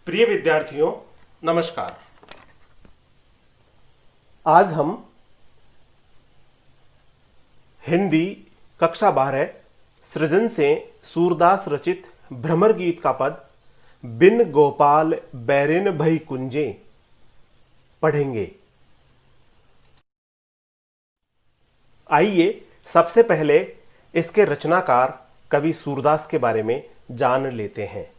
प्रिय विद्यार्थियों, नमस्कार। आज हम हिंदी कक्षा 12 सृजन से सूरदास रचित भ्रमर गीत का पद बिन गोपाल बैरिन भई कुंजे पढ़ेंगे। आइए सबसे पहले इसके रचनाकार कवि सूरदास के बारे में जान लेते हैं।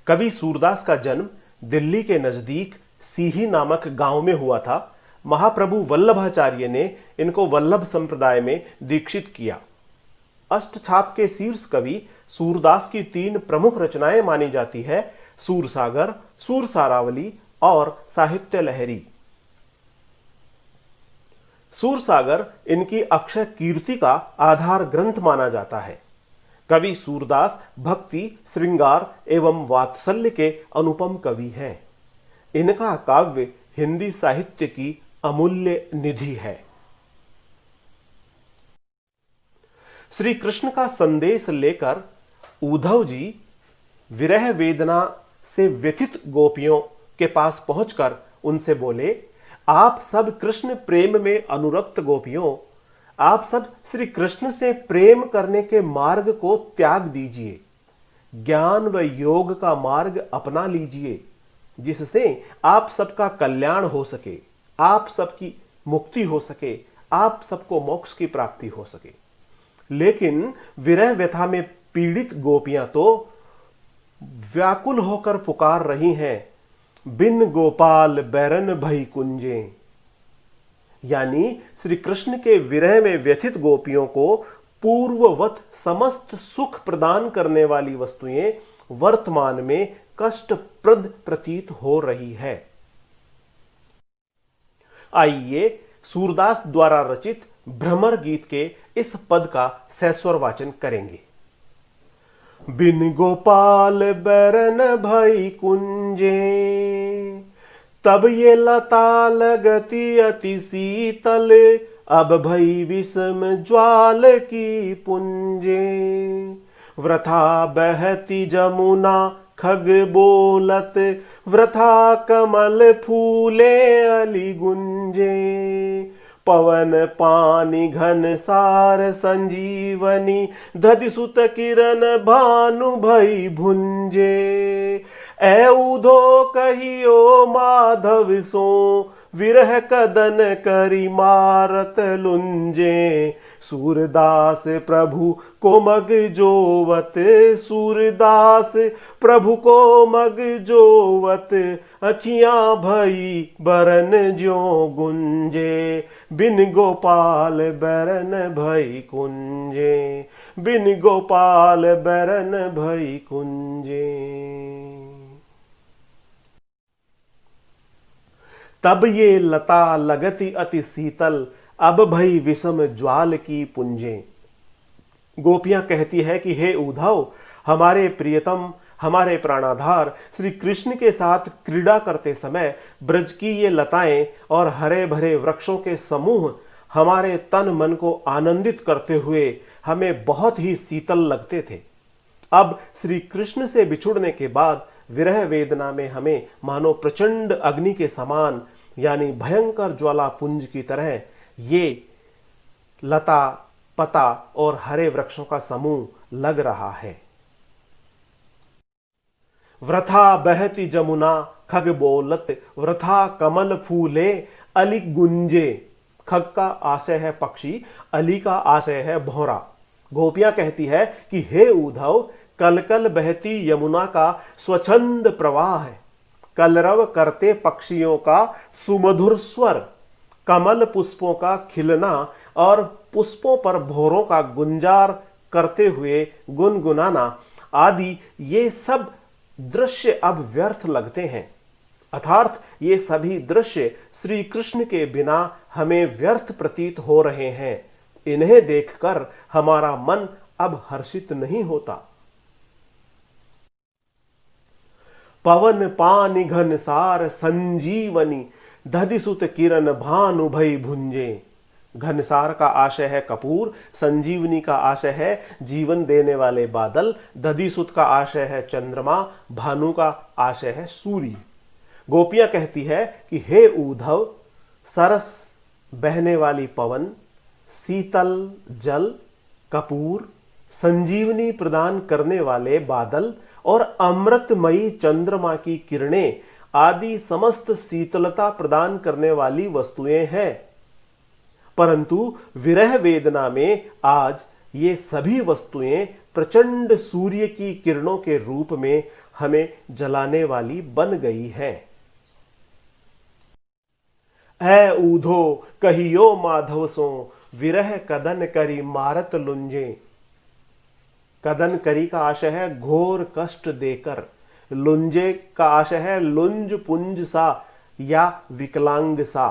कवि सूरदास का जन्म दिल्ली के नजदीक सीही नामक गांव में हुआ था। महाप्रभु वल्लभाचार्य ने इनको वल्लभ संप्रदाय में दीक्षित किया। अष्टछाप के शीर्ष कवि सूरदास की 3 प्रमुख रचनाएं मानी जाती है: सूरसागर, सूरसारावली और साहित्य लहरी। सूरसागर इनकी अक्षय कीर्ति का आधार ग्रंथ माना जाता है। कवि सूरदास भक्ति, श्रृंगार एवं वात्सल्य के अनुपम कवि हैं। इनका काव्य हिंदी साहित्य की अमूल्य निधि है। श्री कृष्ण का संदेश लेकर उद्धव जी विरह वेदना से व्यथित गोपियों के पास पहुंचकर उनसे बोले, आप सब कृष्ण प्रेम में अनुरक्त गोपियों, आप सब श्री कृष्ण से प्रेम करने के मार्ग को त्याग दीजिए, ज्ञान व योग का मार्ग अपना लीजिए, जिससे आप सबका कल्याण हो सके, आप सबकी मुक्ति हो सके, आप सबको मोक्ष की प्राप्ति हो सके। लेकिन विरह व्यथा में पीड़ित गोपियां तो व्याकुल होकर पुकार रही हैं, बिन गोपाल बैरन भई कुंजे। यानी श्री कृष्ण के विरह में व्यथित गोपियों को पूर्ववत समस्त सुख प्रदान करने वाली वस्तुएं वर्तमान में कष्टप्रद प्रतीत हो रही है। आइए सूरदास द्वारा रचित भ्रमर गीत के इस पद का सस्वर वाचन करेंगे। बिन गोपाल बैरन भई कुंजे, तब ये लता लगती अति शीतल, अब भई विषम ज्वाल की पुंजे। वृथा बहती जमुना खग बोलत, वृथा कमल फूले अली गुंजे। पवन पानी घन सार संजीवनी, दधि सुत किरण भानु भई भुंजे। ऐ उधो कहियो माधव सो, विरह कदन करी मारत लुंजे। सूरदास प्रभु को मग जोवत, सूरदास प्रभु को मग जोवत, अखियां भई बरन ज्यों गुंजे। बिन गोपाल बैरन भई कुंजे, बिन गोपाल बैरन भई कुंजे। तब ये लता लगती अति शीतल, अब भई विषम ज्वाल की पुंजे। गोपियां कहती है कि हे उद्धव, हमारे प्रियतम, हमारे प्राणाधार श्री कृष्ण के साथ क्रीड़ा करते समय ब्रज की ये लताएं और हरे भरे वृक्षों के समूह हमारे तन मन को आनंदित करते हुए हमें बहुत ही शीतल लगते थे। अब श्री कृष्ण से बिछुड़ने के बाद विरह वेदना में हमें मानो प्रचंड अग्नि के समान यानी भयंकर ज्वाला पुंज की तरह ये लता, पता और हरे वृक्षों का समूह लग रहा है। वृथा बहती जमुना खग बोलत, वृथा कमल फूले अली गुंजे। खग का आशय है पक्षी, अली का आशय है भौरा। गोपियां कहती है कि हे उद्धव, कलकल बहती यमुना का स्वच्छंद प्रवाह है, कलरव करते पक्षियों का सुमधुर स्वर, कमल पुष्पों का खिलना और पुष्पों पर भौरों का गुंजार करते हुए गुनगुनाना आदि ये सब दृश्य अब व्यर्थ लगते हैं। अर्थात ये सभी दृश्य श्री कृष्ण के बिना हमें व्यर्थ प्रतीत हो रहे हैं। इन्हें देखकर हमारा मन अब हर्षित नहीं होता। पवन पानी घन सार संजीवनी, दधि सुत किरण भानु भई भुंजे। घनसार का आशय है कपूर, संजीवनी का आशय है जीवन देने वाले बादल, दधिसुत का आशय है चंद्रमा, भानु का आशय है सूर्य। गोपियां कहती है कि हे उद्धव, सरस बहने वाली पवन, शीतल जल, कपूर, संजीवनी प्रदान करने वाले बादल और अमृतमयी चंद्रमा की किरणें आदि समस्त शीतलता प्रदान करने वाली वस्तुएं हैं। परंतु विरह वेदना में आज ये सभी वस्तुएं प्रचंड सूर्य की किरणों के रूप में हमें जलाने वाली बन गई हैं। ऐ ऊधो कहियो माधव सो, विरह कदन करी मारत लुंजे। कदन करी का आशय है घोर कष्ट देकर, लुंजे का आशय है लुंज पुंज सा या विकलांग सा।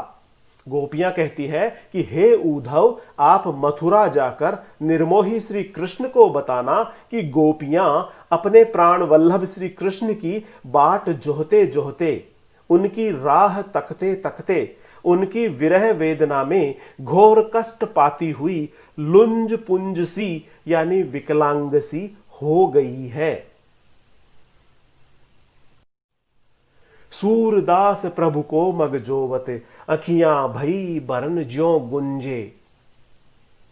गोपियां कहती है कि हे उद्धव, आप मथुरा जाकर निर्मोही श्री कृष्ण को बताना कि गोपियां अपने प्राण वल्लभ श्री कृष्ण की बाट जोहते जोहते, उनकी राह तकते तकते, उनकी विरह वेदना में घोर कष्ट पाती हुई लुंज पुंज सी यानी विकलांग सी हो गई है। सूरदास प्रभु को मग जोवत, अखियां भई बरन ज्यों गुंजे।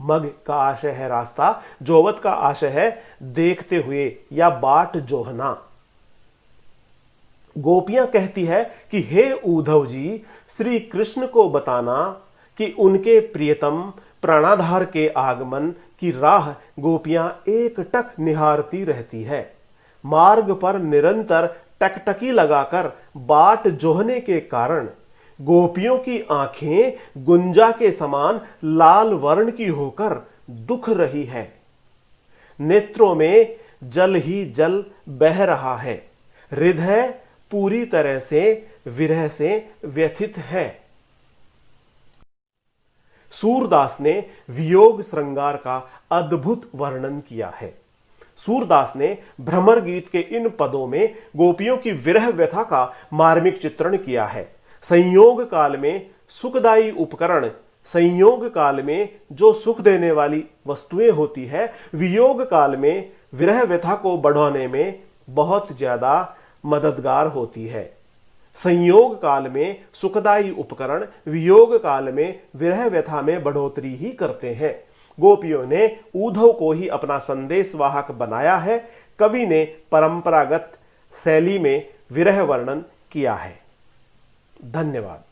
मग का आशय है रास्ता, जोवत का आशय है देखते हुए या बाट जोहना। गोपियां कहती है कि हे उद्धव जी, श्री कृष्ण को बताना कि उनके प्रियतम प्राणाधार के आगमन की राह गोपियां एकटक निहारती रहती है। मार्ग पर निरंतर टकटकी लगाकर बाट जोहने के कारण गोपियों की आंखें गुंजा के समान लाल वर्ण की होकर दुख रही है। नेत्रों में जल ही जल बह रहा है। हृदय पूरी तरह से विरह से व्यथित है। सूरदास ने वियोग श्रृंगार का अद्भुत वर्णन किया है। सूरदास ने भ्रमर गीत के इन पदों में गोपियों की विरह व्यथा का मार्मिक चित्रण किया है। संयोग काल में सुखदायी उपकरण, संयोग काल में जो सुख देने वाली वस्तुएं होती है, वियोग काल में विरह व्यथा को बढ़ाने में बहुत ज्यादा मददगार होती है। संयोग काल में सुखदायी उपकरण वियोग काल में विरह व्यथा में बढ़ोतरी ही करते हैं। गोपियों ने उद्धव को ही अपना संदेश वाहक बनाया है। कवि ने परंपरागत शैली में विरह वर्णन किया है। धन्यवाद।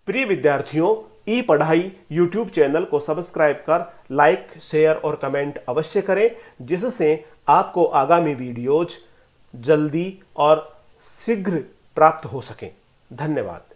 प्रिय विद्यार्थियों, ई पढ़ाई यूट्यूब चैनल को सब्सक्राइब कर लाइक, शेयर और कमेंट अवश्य करें, जिससे आपको आगामी वीडियोज जल्दी और शीघ्र प्राप्त हो सकें। धन्यवाद।